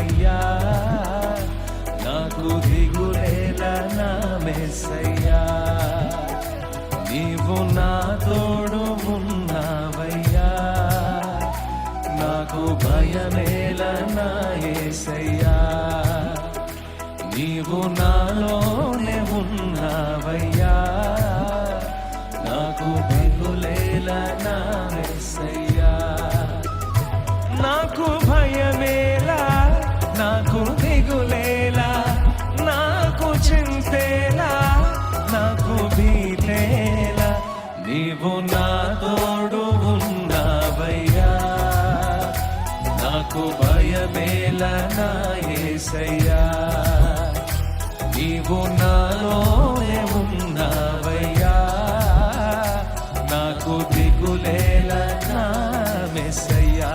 ఉన్నావయ్యా, నాకు దిగులేలా నా యేసయ్యా. నీవు నా తోడు ఉన్నావయ్యా, నాకు భయమేలా నా యేసయ్యా. నీవు నాలోనే ఉన్నావయ్యా, నాకు దిగులేలా నా యేసయ్యా. నాకు భయమేలా, నాకు దిగులేలా, నాకు చింతేలా, నాకు భీతేలా, నీవు నా తోడు ఉన్నావయ్యా, నాకు భయమేలా నా యేసయ్యా. నీవు నాలోనే ఉన్నావయ్యా, నాకు దిగులేలా నా యేసయ్యా.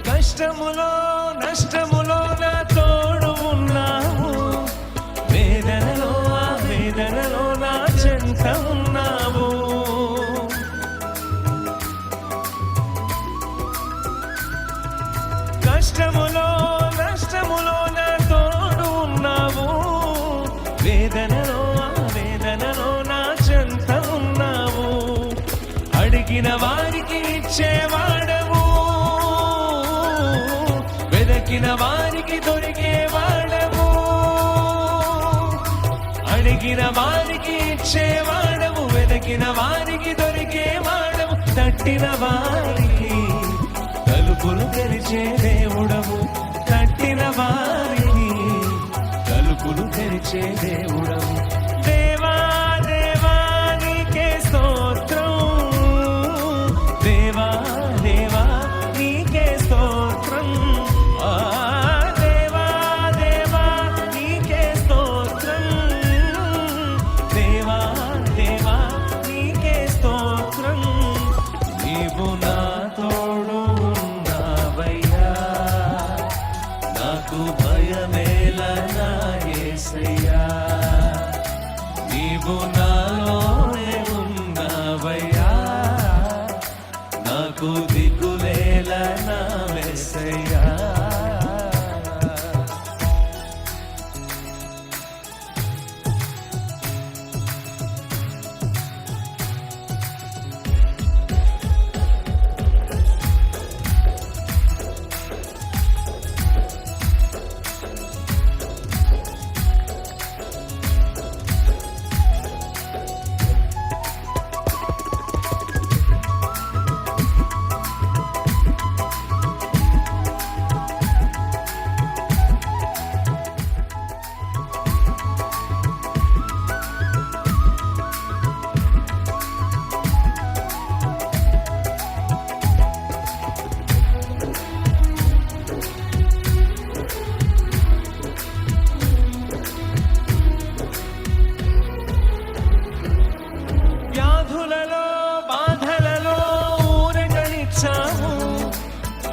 కష్టములో నష్టములో నా తోడు ఉన్నావు, వేదనలో ఆ వేదనలో నా చెంత ఉన్నావు. కష్టములో నష్టములో నా తోడు ఉన్నావు, వేదనలో ఆ వేదనలో నా చెంత ఉన్నావు. అడిగిన వారికి ఇచ్చేవాడవు, వెదకిన వారికి దొరికేవాడవు. అడిగిన వారికి ఇచ్చేవాడవు, వెదకిన వారికి దొరికేవాడవు. తట్టిన వారికి తలుపులు తెరిచే దేవుడవు, తట్టిన వారికి తలుపులు తెరిచే దేవుడవు. దేవా దేవా నీకే స్తోత్రం, దేవా దేవా నీకే స్తోత్రం. దేవా దేవా నీకే స్తోత్రం, దేవా దేవా నీకే స్తోత్రం. నీవు నా తోడు ఉన్నావయ్యా, నాకు భయమేలా నా యేసయ్యా. నీవు నాలోనే ఉన్నావయ్యా, నాకు దిగులేలా నా యేసయ్యా.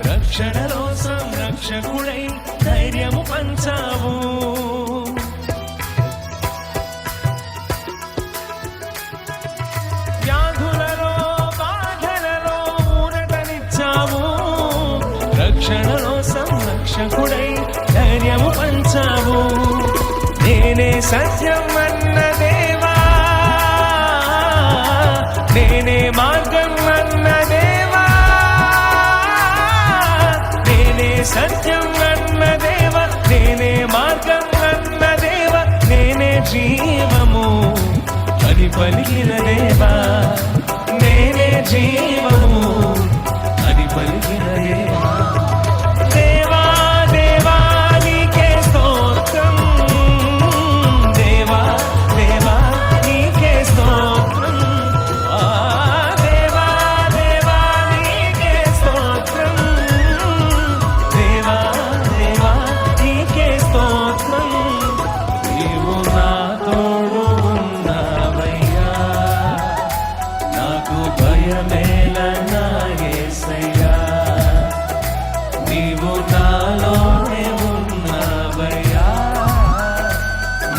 రక్షణలో సంరక్షకుడై ధైర్యము పంచావు. వ్యాధులలో బాధలలో ఊరటనిచ్చావు, రక్షణలో సంరక్షకుడై ధైర్యము పంచావు. నేనే సత్యం అన్న దేవా, నేనే మార్గం అన్న దేవా, నేనే సత్యం అన్న దేవ, నేనే మార్గం అన్న దేవ, నేనే జీవము అని పలికిన దేవా, నేనే జీవము అని పలికిన దేవా. దేవా దేవా నీకే స్తోత్రం, దేవా దేవా నీకే స్తోత్రం, ఆ దేవా దేవా నీకే స్తోత్రం, దేవా దేవా నీకే స్తోత్రం. నీవు నా తోడు ఉన్నావయ్యా, నాకు భయమేల నా యేసయ్యా. నీవు నాలోనే ఉన్నావయ్యా,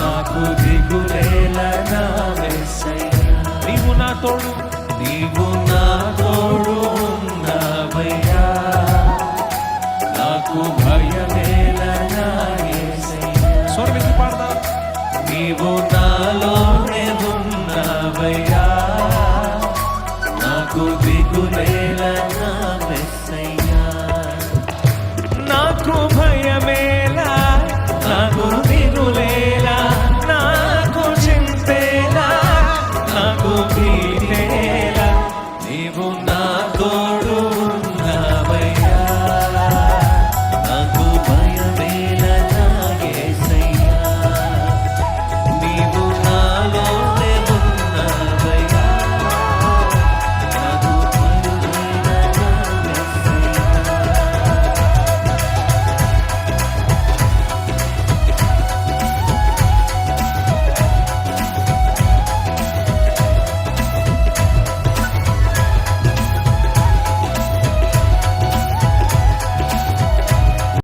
నాకు దిగులేల నా యేసయ్యా. నీవు నా తోడు, నీవు నా తోడు ఉన్నావయ్యా, నాకు భయమేల నా యేసయ్యా. స్వరమెత్తి పాడదాం. నీవు నాలోనే ఉన్నావయ్యా,